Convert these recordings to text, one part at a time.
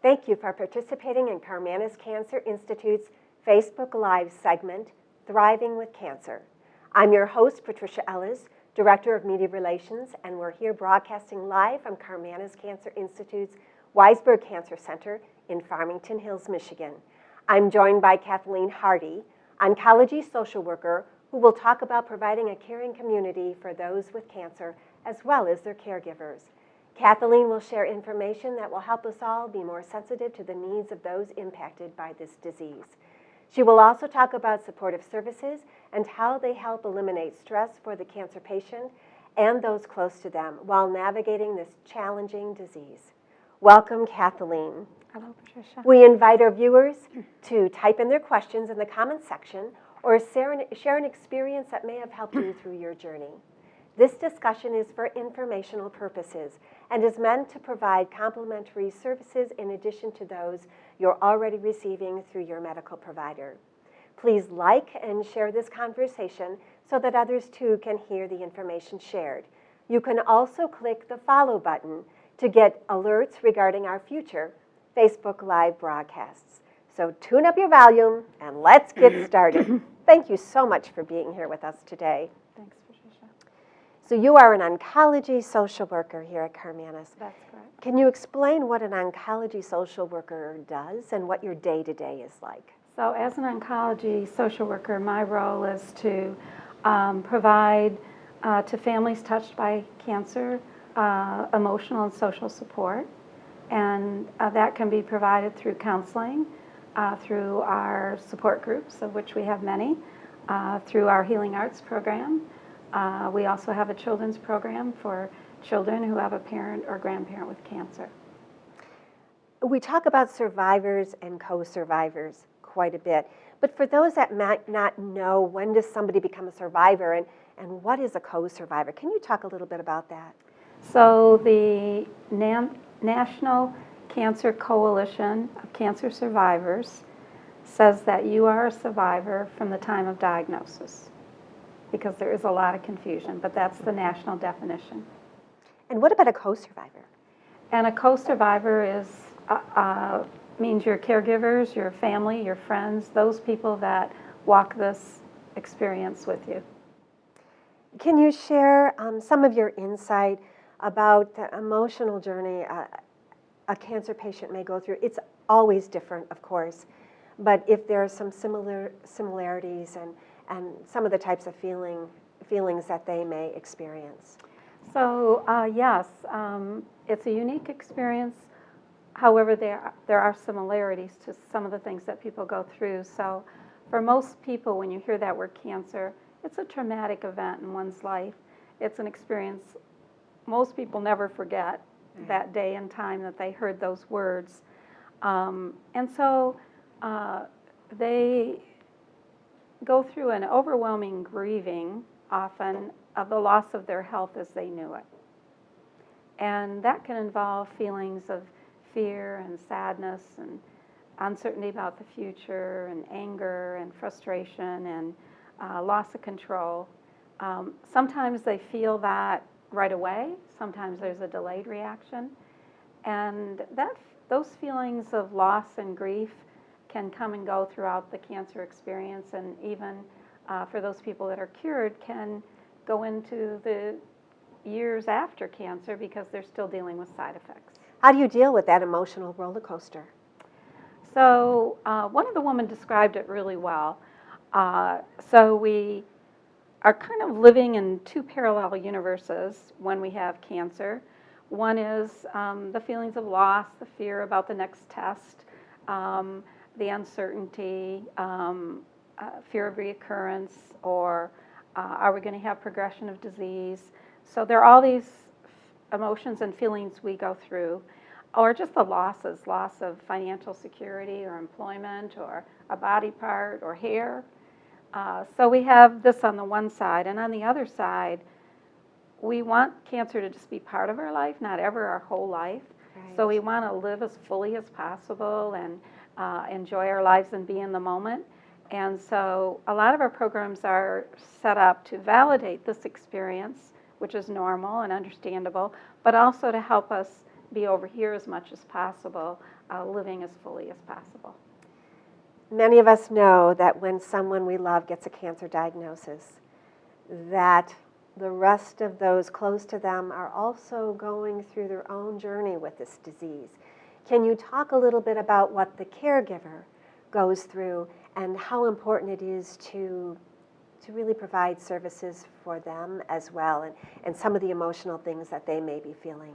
Thank you for participating in Karmanos Cancer Institute's Facebook Live segment, Thriving with Cancer. I'm your host, Patricia Ellis, Director of Media Relations, and we're here broadcasting live from Karmanos Cancer Institute's Weisberg Cancer Center in Farmington Hills, Michigan. I'm joined by Kathleen Hardy, oncology social worker, who will talk about providing a caring community for those with cancer as well as their caregivers. Kathleen will share information that will help us all be more sensitive to the needs of those impacted by this disease. She will also talk about supportive services and how they help eliminate stress for the cancer patient and those close to them while navigating this challenging disease. Welcome, Kathleen. Hello, Patricia. We invite our viewers to type in their questions in the comments section or share an experience that may have helped you through your journey. This discussion is for informational purposes and is meant to provide complementary services in addition to those you're already receiving through your medical provider. Please like and share this conversation so that others too can hear the information shared. You can also click the follow button to get alerts regarding our future Facebook Live broadcasts. So tune up your volume and let's get started. Thank you so much for being here with us today. Thanks, Patricia. So you are an oncology social worker here at Karmanos. That's correct. Can you explain what an oncology social worker does and what your day-to-day is like? So as an oncology social worker, my role is to provide to families touched by cancer emotional and social support. And that can be provided through counseling, through our support groups, of which we have many, through our Healing Arts program. We also have a children's program for children who have a parent or grandparent with cancer. We talk about survivors and co-survivors quite a bit, but for those that might not know, when does somebody become a survivor and what is a co-survivor? Can you talk a little bit about that? So the National Cancer Coalition of Cancer Survivors says that you are a survivor from the time of diagnosis, because there is a lot of confusion, but that's the national definition. And what about a co-survivor? And a co-survivor is means your caregivers, your family, your friends, those people that walk this experience with you. Can you share some of your insight about the emotional journey a cancer patient may go through? It's always different, of course, but if there are some similarities and some of the types of feelings that they may experience. So yes, it's a unique experience. However, there are similarities to some of the things that people go through. So for most people, when you hear that word cancer, it's a traumatic event in one's life. It's an experience most people never forget, that day and time that they heard those words. And so they go through an overwhelming grieving, often, of the loss of their health as they knew it. And that can involve feelings of fear and sadness and uncertainty about the future and anger and frustration and loss of control. Sometimes they feel that right away. Sometimes there's a delayed reaction. And those feelings of loss and grief can come and go throughout the cancer experience, and even for those people that are cured can go into the years after cancer because they're still dealing with side effects. How do you deal with that emotional roller coaster? So one of the women described it really well. So we are kind of living in two parallel universes when we have cancer. One is the feelings of loss, the fear about the next test, the uncertainty, fear of reoccurrence, or are we going to have progression of disease? So there are all these emotions and feelings we go through, or just the losses, loss of financial security or employment or a body part or hair. So we have this on the one side, and on the other side, we want cancer to just be part of our life, not ever our whole life. Right. So we want to live as fully as possible and enjoy our lives and be in the moment. And so a lot of our programs are set up to validate this experience, which is normal and understandable, but also to help us be over here as much as possible, living as fully as possible. Many of us know that when someone we love gets a cancer diagnosis, that the rest of those close to them are also going through their own journey with this disease. Can you talk a little bit about what the caregiver goes through and how important it is to really provide services for them as well, and some of the emotional things that they may be feeling?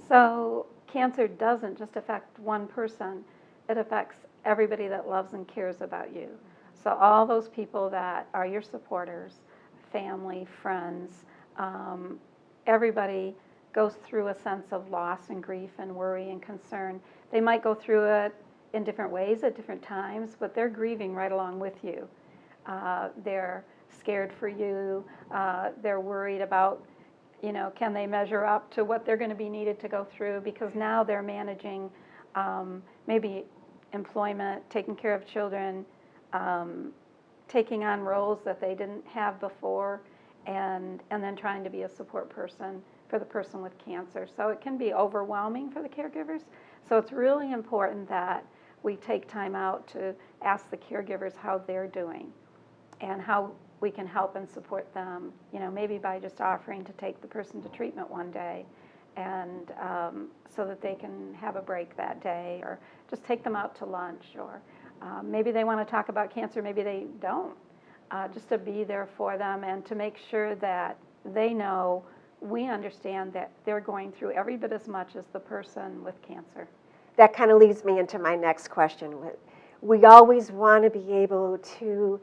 So cancer doesn't just affect one person, it affects everybody that loves and cares about you. So all those people that are your supporters, family, friends, everybody goes through a sense of loss and grief and worry and concern. They might go through it in different ways at different times, but they're grieving right along with you. They're scared for you. They're worried about, can they measure up to what they're going to be needed to go through, because now they're managing maybe employment, taking care of children, taking on roles that they didn't have before, and then trying to be a support person for the person with cancer. So it can be overwhelming for the caregivers. So it's really important that we take time out to ask the caregivers how they're doing and how we can help and support them, maybe by just offering to take the person to treatment one day, and so that they can have a break that day, or just take them out to lunch, or maybe they want to talk about cancer, maybe they don't, just to be there for them and to make sure that they know we understand that they're going through every bit as much as the person with cancer. That kind of leads me into my next question. We always want to be able to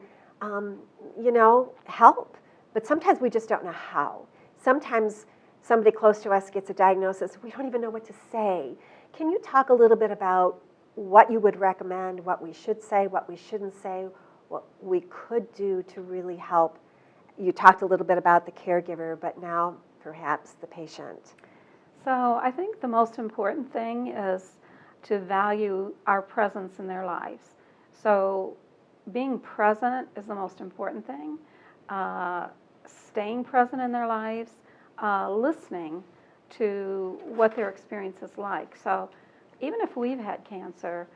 help, but sometimes we just don't know how. Sometimes somebody close to us gets a diagnosis, we don't even know what to say. Can you talk a little bit about what you would recommend, what we should say, what we shouldn't say, what we could do to really help? You talked a little bit about the caregiver, but now perhaps the patient. So I think the most important thing is to value our presence in their lives. So being present is the most important thing. Staying present in their lives, listening to what their experience is like. So even if we've had cancer,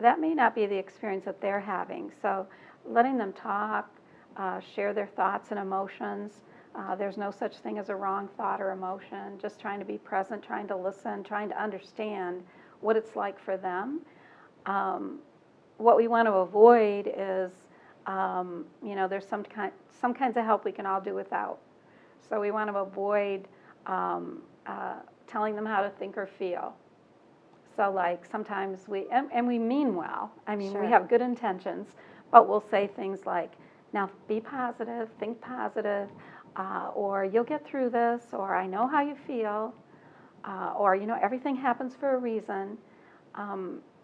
that may not be the experience that they're having. So letting them talk, share their thoughts and emotions. There's no such thing as a wrong thought or emotion. Just trying to be present, trying to listen, trying to understand what it's like for them. What we want to avoid is, there's some kinds of help we can all do without. So we want to avoid telling them how to think or feel. So like sometimes and we mean well. I mean, Sure. We have good intentions, but we'll say things like, now be positive, think positive, or you'll get through this, or I know how you feel, or everything happens for a reason.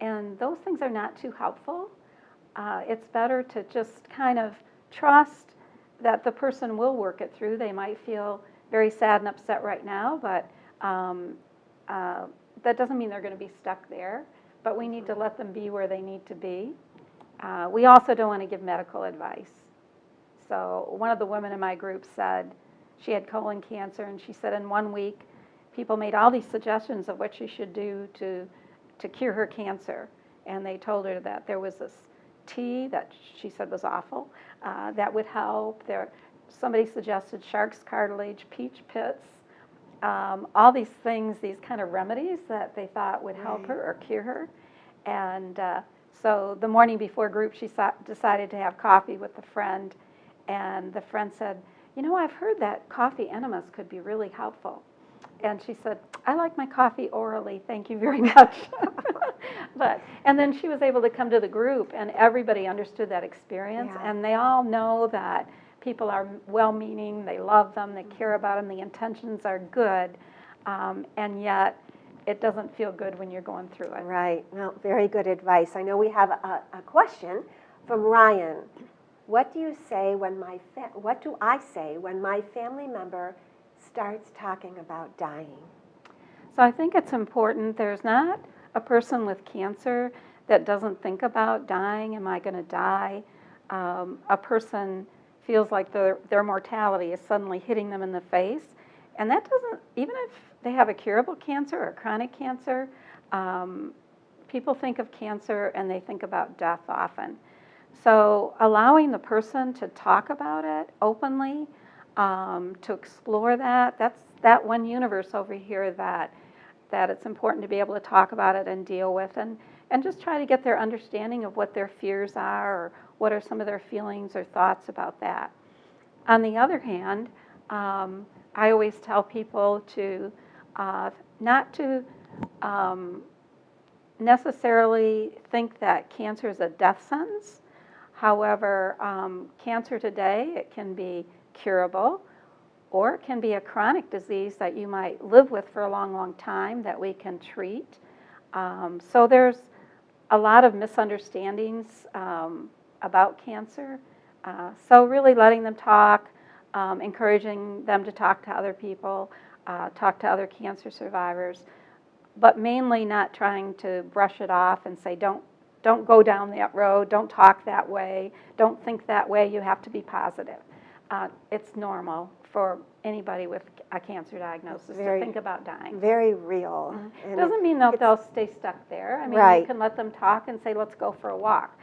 And those things are not too helpful. It's better to just kind of trust that the person will work it through. They might feel very sad and upset right now, but that doesn't mean they're going to be stuck there. But we need to let them be where they need to be. We also don't want to give medical advice. So one of the women in my group said she had colon cancer, and she said in 1 week, people made all these suggestions of what she should do to cure her cancer. And they told her that there was this tea that she said was awful, that would help. Somebody suggested shark's cartilage, peach pits, all these things, these kind of remedies that they thought would help her or cure her. And so the morning before group, she decided to have coffee with a friend. And the friend said, I've heard that coffee enemas could be really helpful. And she said, I like my coffee orally, thank you very much. And then she was able to come to the group, and everybody understood that experience. Yeah. And they all know that people are well-meaning, they love them, they care about them, the intentions are good, and yet it doesn't feel good when you're going through it. Right. Well, very good advice. I know we have a question from Ryan. What do I say when my family member starts talking about dying? So I think it's important. There's not a person with cancer that doesn't think about dying. Am I going to die? A person feels like their mortality is suddenly hitting them in the face, And that doesn't, even if they have a curable cancer or chronic cancer, people think of cancer and they think about death often. So allowing the person to talk about it openly, to explore that's that one universe over here that it's important to be able to talk about it and deal with, and just try to get their understanding of what their fears are or what are some of their feelings or thoughts about that. On the other hand, I always tell people to not to necessarily think that cancer is a death sentence. However, cancer today, it can be curable, or it can be a chronic disease that you might live with for a long, long time that we can treat. So there's a lot of misunderstandings about cancer. So really letting them talk, encouraging them to talk to other people, talk to other cancer survivors, but mainly not trying to brush it off and say, don't go down that road, don't talk that way, don't think that way, you have to be positive. It's normal for anybody with a cancer diagnosis to think about dying. Very real. Mm-hmm. Doesn't mean they'll stay stuck there. I mean, you can let them talk and say, let's go for a walk.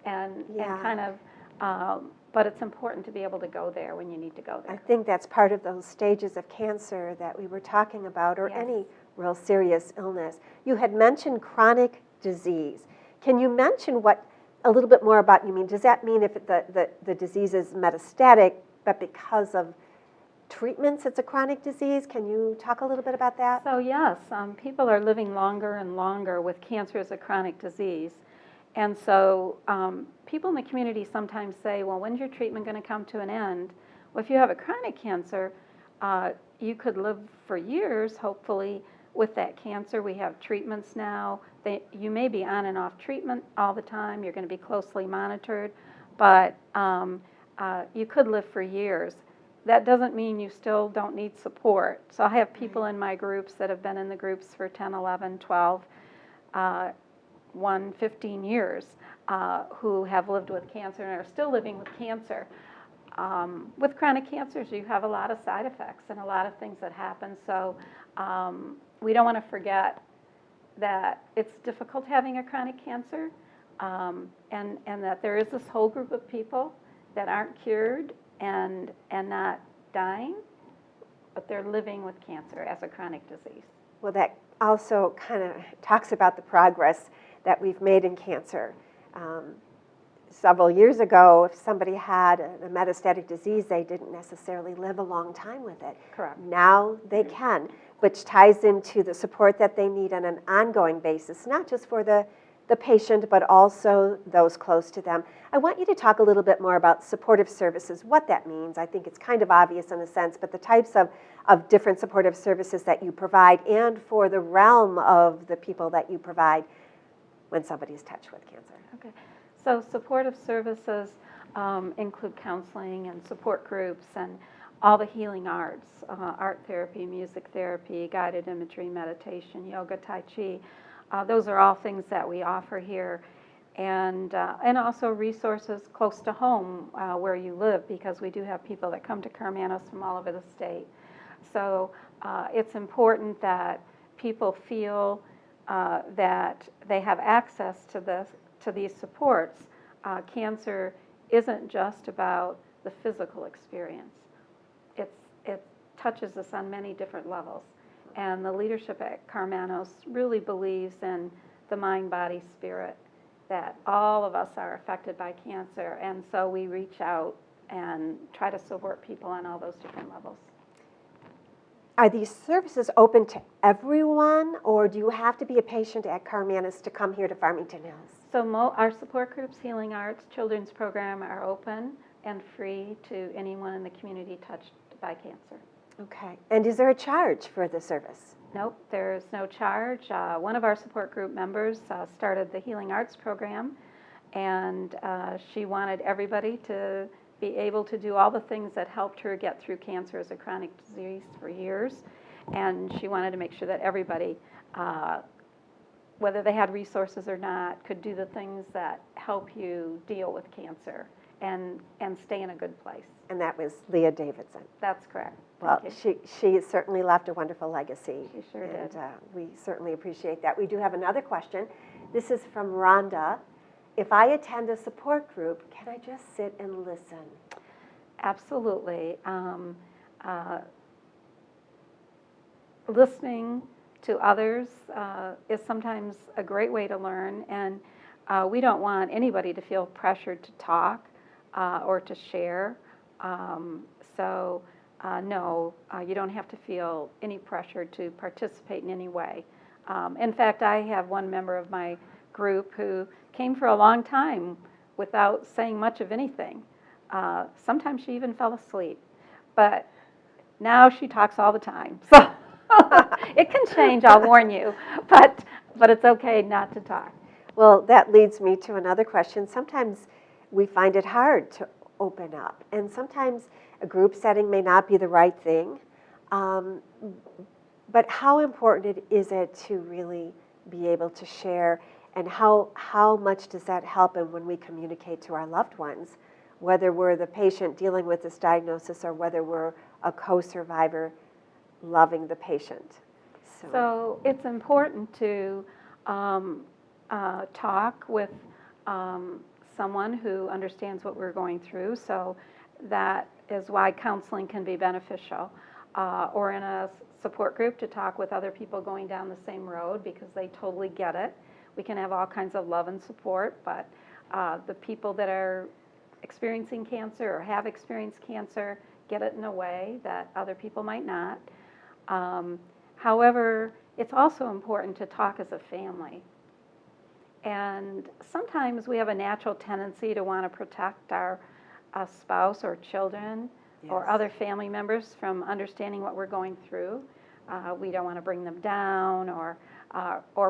And kind of, but it's important to be able to go there when you need to go there. I think that's part of those stages of cancer that we were talking about, or any real serious illness. You had mentioned chronic disease. Can you mention a little bit more about, does that mean if the disease is metastatic, but because of treatments it's a chronic disease? Can you talk a little bit about that? So yes, people are living longer and longer with cancer as a chronic disease. And so people in the community sometimes say, well, when's your treatment going to come to an end? Well, if you have a chronic cancer, you could live for years, hopefully, with that cancer. We have treatments now. You may be on and off treatment all the time. You're going to be closely monitored, but you could live for years. That doesn't mean you still don't need support. So I have people in my groups that have been in the groups for 10, 11, 12, 15 years who have lived with cancer and are still living with cancer. With chronic cancers, you have a lot of side effects and a lot of things that happen. So we don't want to forget that it's difficult having a chronic cancer, and that there is this whole group of people that aren't cured and not dying, but they're living with cancer as a chronic disease. Well, that also kind of talks about the progress that we've made in cancer. Several years ago, if somebody had a metastatic disease, they didn't necessarily live a long time with it. Correct. Now they can, which ties into the support that they need on an ongoing basis, not just for the patient, but also those close to them. I want you to talk a little bit more about supportive services, what that means. I think it's kind of obvious in a sense, but the types of different supportive services that you provide, and for the realm of the people that you provide when somebody's touched with cancer. Okay. So supportive services include counseling and support groups and all the healing arts, art therapy, music therapy, guided imagery, meditation, yoga, tai chi. Those are all things that we offer here. And also resources close to home where you live, because we do have people that come to Karmanos from all over the state. So it's important that people feel that they have access to these supports. Cancer isn't just about the physical experience. It touches us on many different levels. And the leadership at Karmanos really believes in the mind, body, spirit, that all of us are affected by cancer. And so we reach out and try to support people on all those different levels. Are these services open to everyone, or do you have to be a patient at Karmanos to come here to Farmington Hills? So our support groups, Healing Arts, Children's Program are open and free to anyone in the community touched by cancer. Okay. And is there a charge for the service? Nope, there's no charge. One of our support group members started the Healing Arts Program, and she wanted everybody to be able to do all the things that helped her get through cancer as a chronic disease for years. And she wanted to make sure that everybody, whether they had resources or not, could do the things that help you deal with cancer and stay in a good place. And that was Leah Davidson. That's correct. Well, Thank you. she certainly left a wonderful legacy. She sure and, did. We certainly appreciate that. We do have another question. This is from Rhonda. If I attend a support group, can I just sit and listen? Absolutely. Listening to others is sometimes a great way to learn, and we don't want anybody to feel pressured to talk or to share. No, you don't have to feel any pressure to participate in any way. In fact, I have one member of my group who came for a long time without saying much of anything. Sometimes she even fell asleep, but now she talks all the time. So it can change, I'll warn you, but it's okay not to talk. Well, that leads me to another question. Sometimes we find it hard to open up, and sometimes a group setting may not be the right thing. But how important is it to really be able to share, and how much does that help in when we communicate to our loved ones, whether we're the patient dealing with this diagnosis or whether we're a co-survivor loving the patient? So it's important to talk with someone who understands what we're going through. So that is why counseling can be beneficial, or in a support group to talk with other people going down the same road because they totally get it. We can have all kinds of love and support, but the people that are experiencing cancer or have experienced cancer get it in a way that other people might not. However, it's also important to talk as a family. And sometimes we have a natural tendency to want to protect our spouse or children or other family members from understanding what we're going through. We don't want to bring them down, or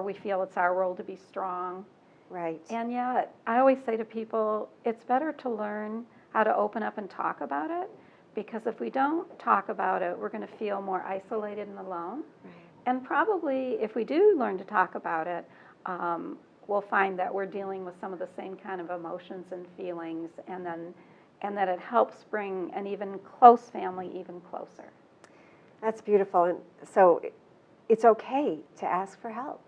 we feel it's our role to be strong. Right. And yet, I always say to people, it's better to learn how to open up and talk about it, because if we don't talk about it, we're going to feel more isolated and alone. Right. And probably if we do learn to talk about it, we'll find that we're dealing with some of the same kind of emotions and feelings, and that it helps bring an even close family even closer. That's beautiful. And so it's okay to ask for help.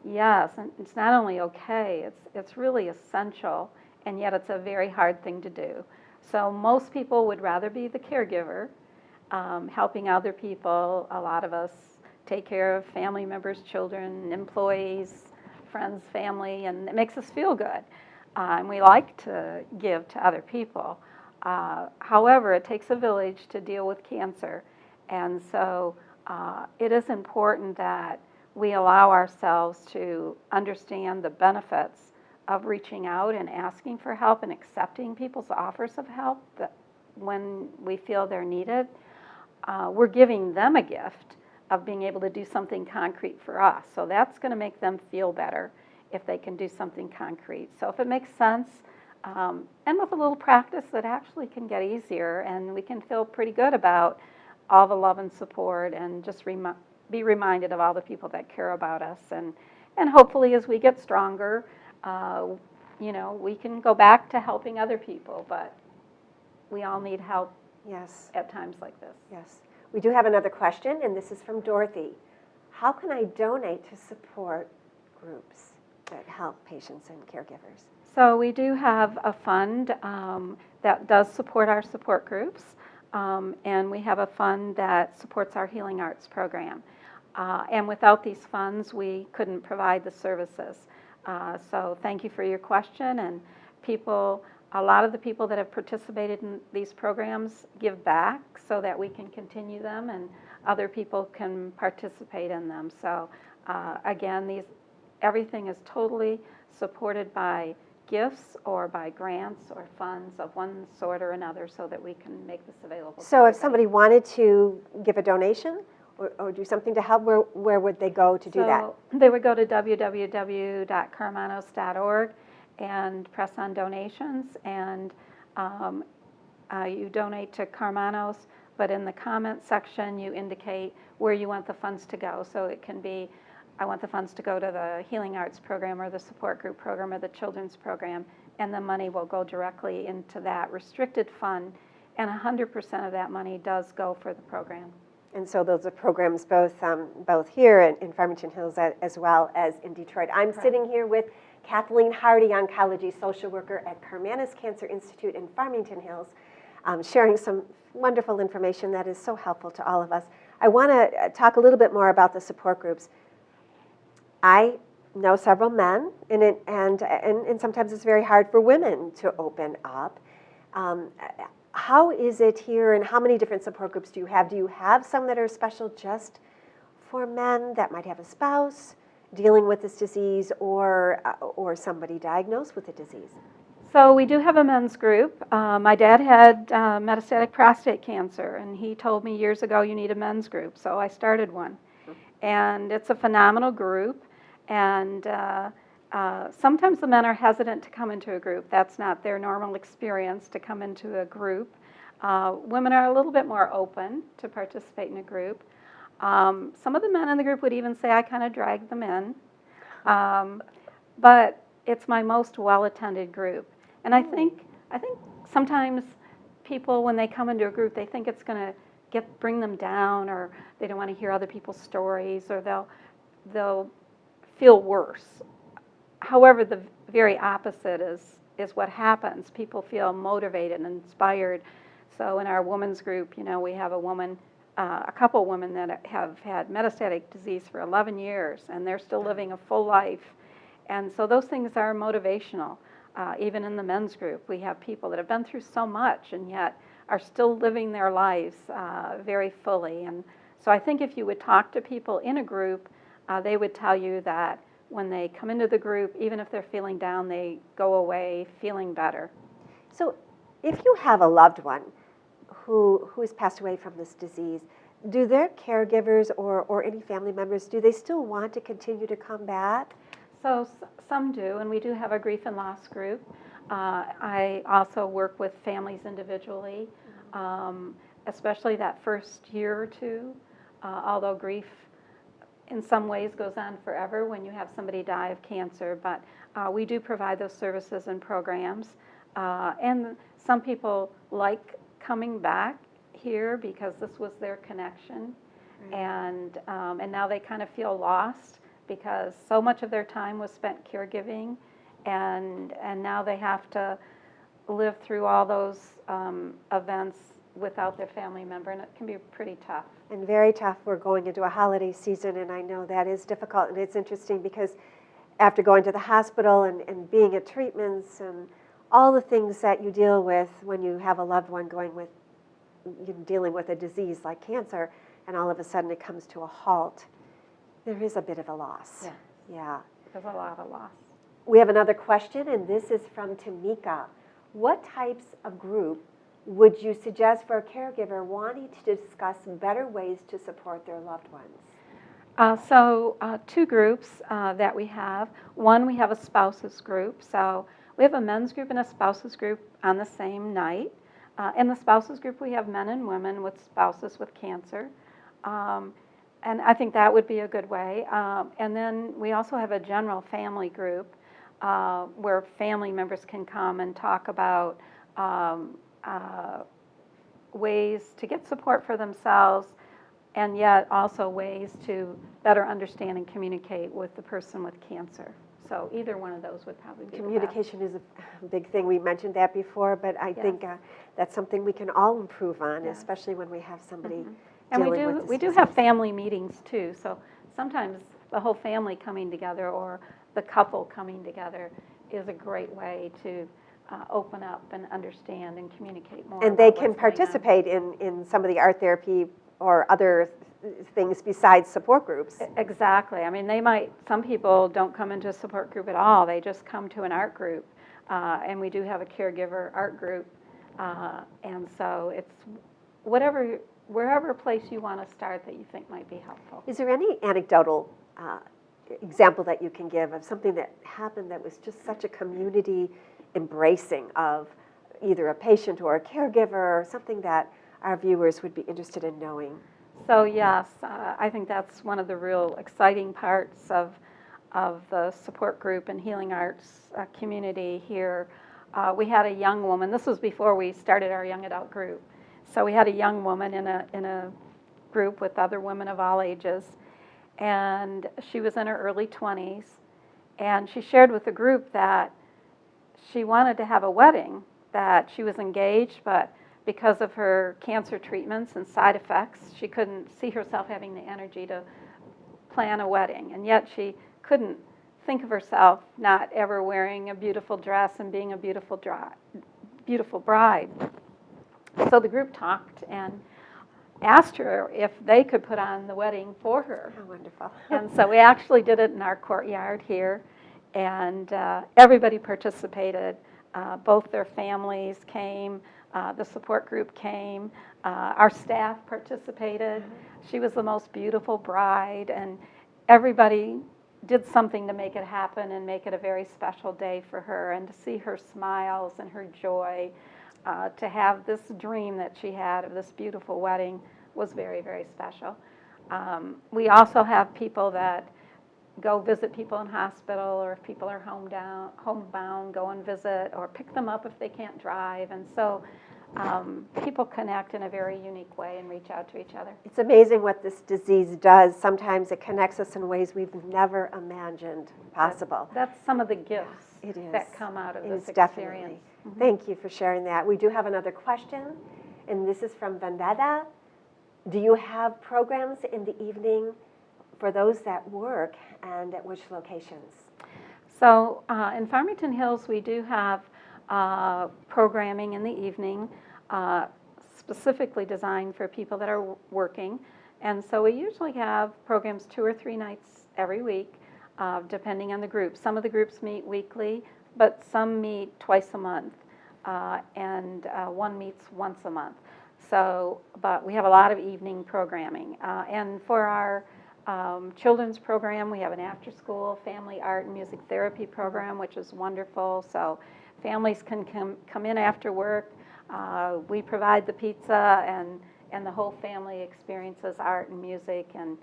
Yes, and it's not only okay, it's really essential, and yet it's a very hard thing to do. So most people would rather be the caregiver, helping other people. A lot of us take care of family members, children, employees, friends, family, and it makes us feel good. And we like to give to other people. However, it takes a village to deal with cancer, and so it is important that we allow ourselves to understand the benefits of reaching out and asking for help and accepting people's offers of help that when we feel they're needed. We're giving them a gift of being able to do something concrete for us. So that's going to make them feel better if they can do something concrete. So if it makes sense, and with a little practice, that actually can get easier, and we can feel pretty good about all the love and support, and just be reminded of all the people that care about us. And hopefully as we get stronger, we can go back to helping other people, but we all need help. Yes. At times like this. Yes. We do have another question, and this is from Dorothy. How can I donate to support groups that help patients and caregivers? So we do have a fund that does support our support groups, and we have a fund that supports our Healing Arts program. And without these funds, we couldn't provide the services. So thank you for your question. And a lot of the people that have participated in these programs give back so that we can continue them and other people can participate in them. So again, everything is totally supported by gifts or by grants or funds of one sort or another so that we can make this available. So if somebody wanted to give a donation or do something to help, where would they go to do that? They would go to www.karmanos.org and press on donations, and you donate to Karmanos, but in the comment section you indicate where you want the funds to go. So it can be, I want the funds to go to the Healing Arts program or the support group program or the children's program, and the money will go directly into that restricted fund, and 100% of that money does go for the program. And so those are programs both here in Farmington Hills as well as in Detroit. I'm sitting here with Kathleen Hardy, oncology social worker at Karmanos Cancer Institute in Farmington Hills, sharing some wonderful information that is so helpful to all of us. I want to talk a little bit more about the support groups. I know several men, and sometimes it's very hard for women to open up. How is it here, and how many different support groups do you have? Do you have some that are special just for men that might have a spouse dealing with this disease, or somebody diagnosed with the disease? So we do have a men's group. My dad had metastatic prostate cancer, and he told me years ago, you need a men's group. So I started one. And it's a phenomenal group. And sometimes the men are hesitant to come into a group. That's not their normal experience to come into a group. Women are a little bit more open to participate in a group. Some of the men in the group would even say I kind of drag them in. But it's my most well-attended group. And I think sometimes people, when they come into a group, they think it's going to bring them down, or they don't want to hear other people's stories, or they'll feel worse. However, the very opposite is what happens. People feel motivated and inspired. So in our women's group, we have a couple women that have had metastatic disease for 11 years, and they're still living a full life. And so those things are motivational. Even in the men's group, we have people that have been through so much and yet are still living their lives very fully. And so I think if you would talk to people in a group, they would tell you that when they come into the group, even if they're feeling down, they go away feeling better. So if you have a loved one who has passed away from this disease, do their caregivers or any family members, do they still want to continue to come back? So some do, and we do have a grief and loss group. I also work with families individually, especially that first year or two, although grief in some ways goes on forever when you have somebody die of cancer, but we do provide those services and programs. And some people like coming back here because this was their connection, and now they kind of feel lost because so much of their time was spent caregiving, and now they have to live through all those events without their family member, and it can be pretty tough. And very tough. We're going into a holiday season, and I know that is difficult. And it's interesting because after going to the hospital and being at treatments and all the things that you deal with when you have a loved one dealing with a disease like cancer, and all of a sudden it comes to a halt, there is a bit of a loss. Yeah. There's a lot of loss. We have another question, and this is from Tamika. What types of group would you suggest for a caregiver wanting to discuss better ways to support their loved ones? So two groups that we have. One, we have a spouses group. So we have a men's group and a spouses group on the same night. In the spouses group, we have men and women with spouses with cancer. And I think that would be a good way. And then we also have a general family group where family members can come and talk about ways to get support for themselves, and yet also ways to better understand and communicate with the person with cancer. So either one of those would probably be Communication is a big thing. We mentioned that before, but I think that's something we can all improve on, especially when we have somebody And dealing with this we do disease. have family meetings too. So sometimes the whole family coming together or the couple coming together is a great way to open up and understand and communicate more. And they can participate in some of the art therapy or other things besides support groups. Exactly. I mean, some people don't come into a support group at all. They just come to an art group. And we do have a caregiver art group. And so it's wherever place you want to start that you think might be helpful. Is there any anecdotal example that you can give of something that happened that was just such a community embracing of either a patient or a caregiver, or something that our viewers would be interested in knowing? So yes, I think that's one of the real exciting parts of the support group and healing arts community here. we had a young woman. This was before we started our young adult group. So we had a young woman in a group with other women of all ages, and she was in her early 20s, and she shared with the group that she wanted to have a wedding, that she was engaged, but because of her cancer treatments and side effects, she couldn't see herself having the energy to plan a wedding, and yet she couldn't think of herself not ever wearing a beautiful dress and being a beautiful bride. So the group talked and asked her if they could put on the wedding for her. How wonderful. And so we actually did it in our courtyard here, and everybody participated. Both their families came, the support group came, our staff participated. She was the most beautiful bride, and everybody did something to make it happen and make it a very special day for her, and to see her smiles and her joy, to have this dream that she had of this beautiful wedding was very, very special. We also have people that go visit people in hospital, or if people are homebound, go and visit, or pick them up if they can't drive. And so people connect in a very unique way and reach out to each other. It's amazing what this disease does. Sometimes it connects us in ways we've never imagined possible. That's some of the gifts It is. that come out of this Definitely. experience. Mm-hmm. Thank you for sharing that. We do have another question, and this is from Vandada. Do you have programs in the evening for those that work, and at which locations? So in Farmington Hills, we do have programming in the evening, specifically designed for people that are working. And so we usually have programs 2 or 3 nights every week, depending on the group. Some of the groups meet weekly, but some meet twice a month, and one meets once a month. So, but we have a lot of evening programming. And for our children's program, we have an after-school family art and music therapy program, which is wonderful. So families can come in after work. We provide the pizza, and the whole family experiences art and music. And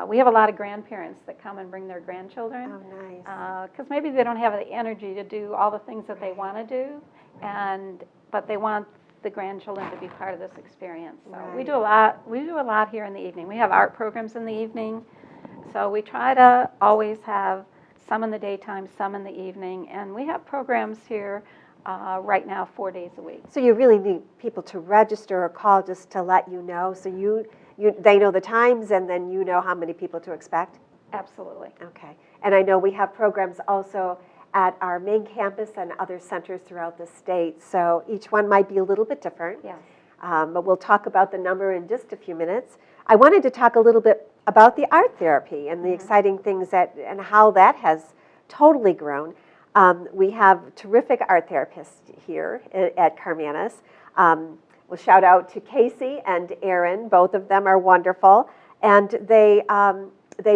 we have a lot of grandparents that come and bring their grandchildren. Oh, nice. Because maybe they don't have the energy to do all the things that they want to do, but they want the grandchildren to be part of this experience. So Right. we do a lot here in the evening. We have art programs in the evening. So we try to always have some in the daytime, some in the evening, and we have programs here right now 4 days a week. So you really need people to register or call just to let you know, so they know the times, and then you know how many people to expect? Absolutely. Okay. And I know we have programs also at our main campus and other centers throughout the state, so each one might be a little bit different. Yes. But we'll talk about the number in just a few minutes. I wanted to talk a little bit about the art therapy and the exciting things and how that has totally grown. We have terrific art therapists here at Karmanos. We'll shout out to Casey and Aaron. Both of them are wonderful, and they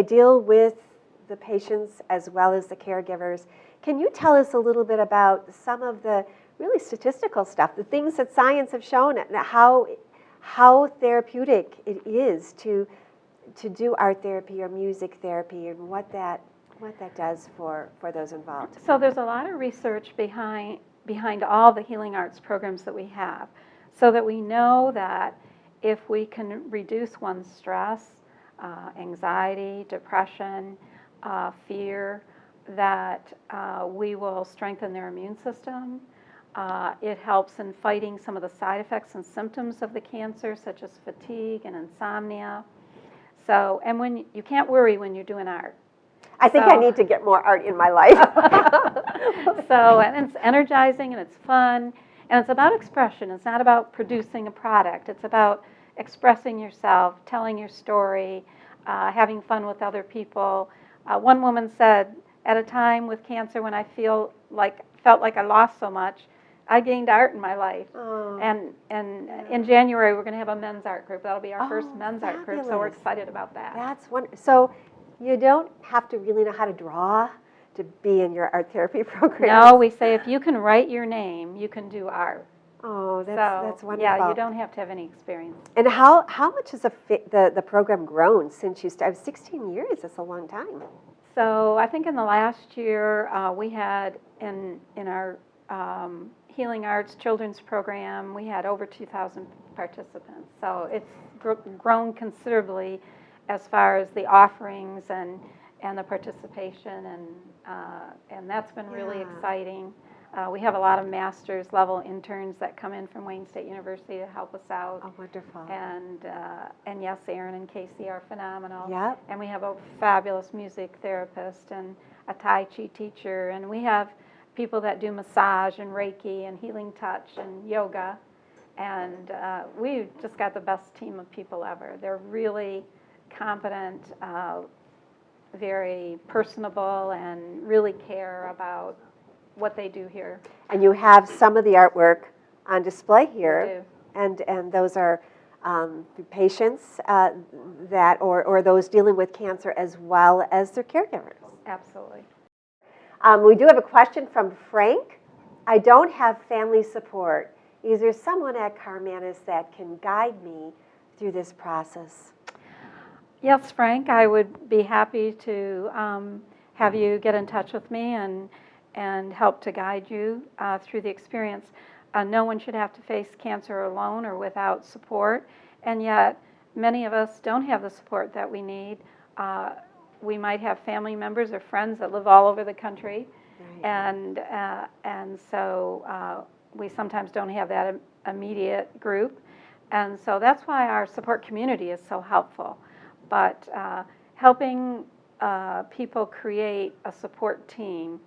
deal with the patients as well as the caregivers. Can you tell us a little bit about some of the really statistical stuff, the things that science have shown, and how therapeutic it is to do art therapy or music therapy, and what that does for those involved? So there's a lot of research behind all the healing arts programs that we have, so that we know that if we can reduce one's stress, anxiety, depression, fear, that we will strengthen their immune system. It helps in fighting some of the side effects and symptoms of the cancer, such as fatigue and insomnia. So, and when you can't worry when you're doing art. I think I need to get more art in my life. So, and it's energizing, and it's fun, and it's about expression. It's not about producing a product. It's about expressing yourself, telling your story, having fun with other people. One woman said, at a time with cancer when I felt like I lost so much, I gained art in my life. Oh. And in January, we're going to have a men's art group. That'll be our first men's art group, so we're fabulous. excited about that. That's wonderful. So you don't have to really know how to draw to be in your art therapy program? No, we say if you can write your name, you can do art. Oh, that's wonderful. Yeah, you don't have to have any experience. And how much has the program grown since you started? 16 years, that's a long time. So I think in the last year, we had in our healing arts children's program, we had over 2,000 participants. So it's grown considerably as far as the offerings and the participation, and that's been really exciting. We have a lot of master's level interns that come in from Wayne State University to help us out. Oh, wonderful. And yes, Aaron and Casey are phenomenal. Yep. And we have a fabulous music therapist and a Tai Chi teacher, and we have people that do massage and Reiki and healing touch and yoga. And we just got the best team of people ever. They're really competent, very personable, and really care about what they do here. And you have some of the artwork on display here. We do. And those are patients that or those dealing with cancer as well as their caregivers. Absolutely. We do have a question from Frank. I don't have family support. Is there someone at Karmanos that can guide me through this process? Yes, Frank, I would be happy to have you get in touch with me and help to guide you through the experience. No one should have to face cancer alone or without support, and yet many of us don't have the support that we need. We might have family members or friends that live all over the country, right. and so we sometimes don't have that immediate group, and so that's why our support community is so helpful. But helping people create a support team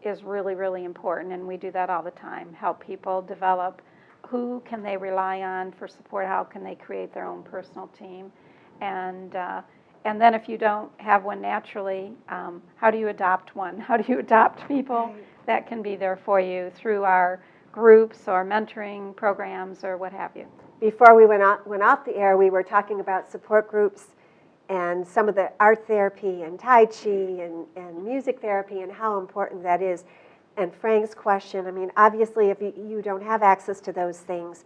is really, really important, and we do that all the time. Help people develop who can they rely on for support, how can they create their own personal team, and then if you don't have one naturally, how do you adopt one? How do you adopt people that can be there for you through our groups or mentoring programs or what have you? Before we went off the air, we were talking about support groups and some of the art therapy and Tai Chi and music therapy and how important that is. And Frank's question, I mean, obviously if you don't have access to those things,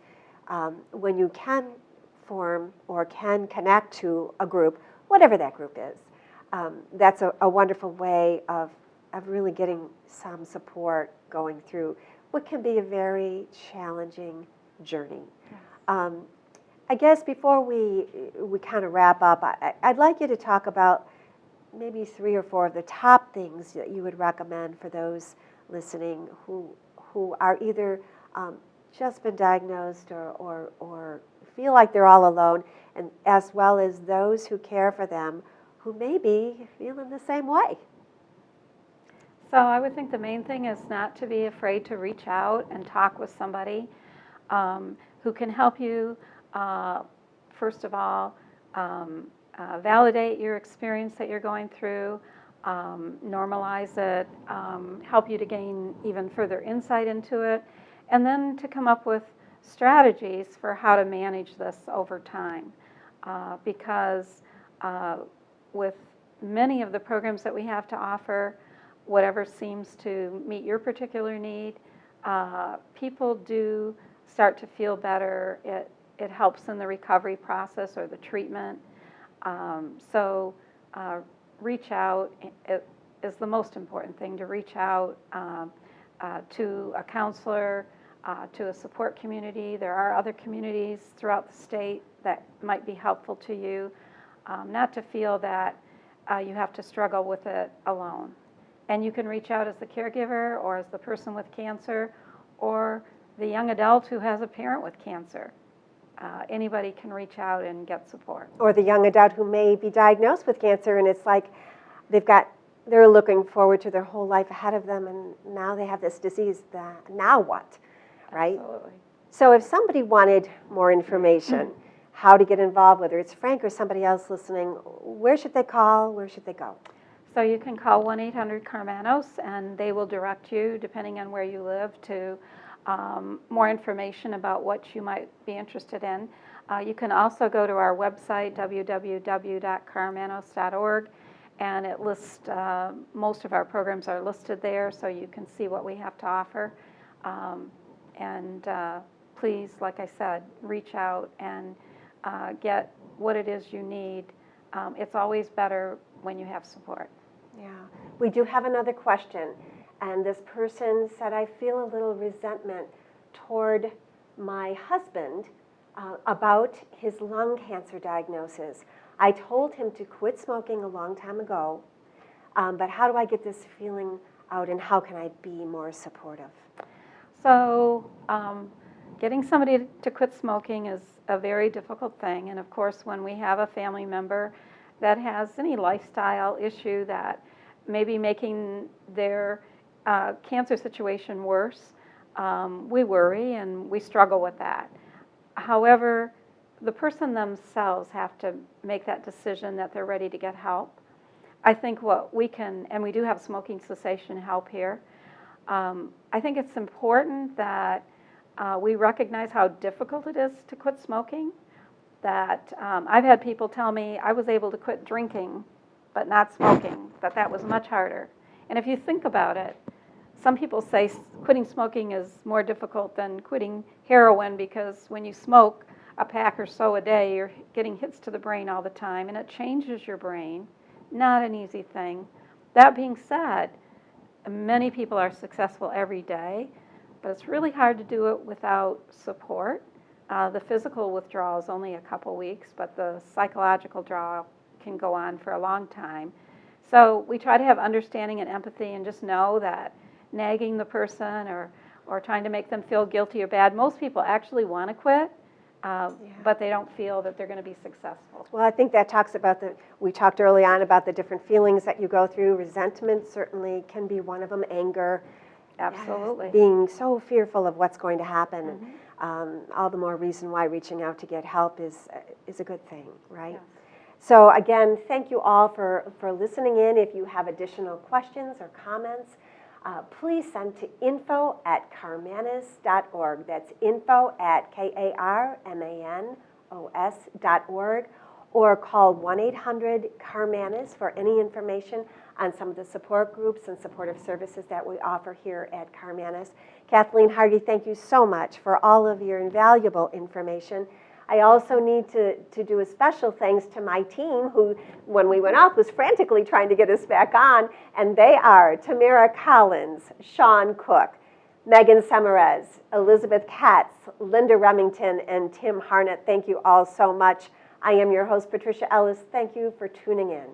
when you can form or can connect to a group, whatever that group is, that's a wonderful way of really getting some support going through what can be a very challenging journey. Yes. I guess before we kind of wrap up, I'd like you to talk about maybe 3 or 4 of the top things that you would recommend for those listening who are either just been diagnosed or feel like they're all alone, and as well as those who care for them who may be feeling the same way. So I would think the main thing is not to be afraid to reach out and talk with somebody who can help you, first of all, validate your experience that you're going through, normalize it, help you to gain even further insight into it, and then to come up with strategies for how to manage this over time. Because with many of the programs that we have to offer, whatever seems to meet your particular need, people do start to feel better. It helps in the recovery process or the treatment. So reach out. It is the most important thing, to reach out to a counselor, to a support community. There are other communities throughout the state that might be helpful to you, not to feel that you have to struggle with it alone. And you can reach out as the caregiver or as the person with cancer or the young adult who has a parent with cancer. Anybody can reach out and get support. Or the young adult who may be diagnosed with cancer, and it's like they're looking forward to their whole life ahead of them, and now they have this disease. Now what, right? Absolutely. So if somebody wanted more information, how to get involved, whether it's Frank or somebody else listening, where should they call? Where should they go? So you can call 1-800-Karmanos, and they will direct you, depending on where you live, to more information about what you might be interested in. You can also go to our website, www.karmanos.org, and it lists, most of our programs are listed there, so you can see what we have to offer. And please, like I said, reach out and get what it is you need. It's always better when you have support. Yeah. We do have another question. And this person said, I feel a little resentment toward my husband about his lung cancer diagnosis. I told him to quit smoking a long time ago, but how do I get this feeling out, and how can I be more supportive? So getting somebody to quit smoking is a very difficult thing. And of course, when we have a family member that has any lifestyle issue that may be making their cancer situation worse, we worry and we struggle with that. However, the person themselves have to make that decision that they're ready to get help. I think what we can, and we do have smoking cessation help here, I think it's important that we recognize how difficult it is to quit smoking. That I've had people tell me I was able to quit drinking but not smoking, that was much harder. And if you think about it, some people say quitting smoking is more difficult than quitting heroin, because when you smoke a pack or so a day, you're getting hits to the brain all the time, and it changes your brain. Not an easy thing. That being said, many people are successful every day, but it's really hard to do it without support. The physical withdrawal is only a couple weeks, but the psychological withdrawal can go on for a long time. So we try to have understanding and empathy, and just know that nagging the person or trying to make them feel guilty or bad, most people actually want to quit, but they don't feel that they're going to be successful. Well, I think that talks about we talked early on about the different feelings that you go through. Resentment certainly can be one of them, anger. Absolutely. Being so fearful of what's going to happen. All the more reason why reaching out to get help is a good thing, right? Yes. So again, thank you all for listening in. If you have additional questions or comments, please send to info@karmanos.org. That's info@karmanos.org, or call 1-800-KARMANOS for any information on some of the support groups and supportive services that we offer here at Karmanos. Kathleen Hardy, thank you so much for all of your invaluable information. I also need to do a special thanks to my team, who, when we went off, was frantically trying to get us back on, and they are Tamara Collins, Sean Cook, Megan Semerez, Elizabeth Katz, Linda Remington, and Tim Harnett. Thank you all so much. I am your host, Patricia Ellis. Thank you for tuning in.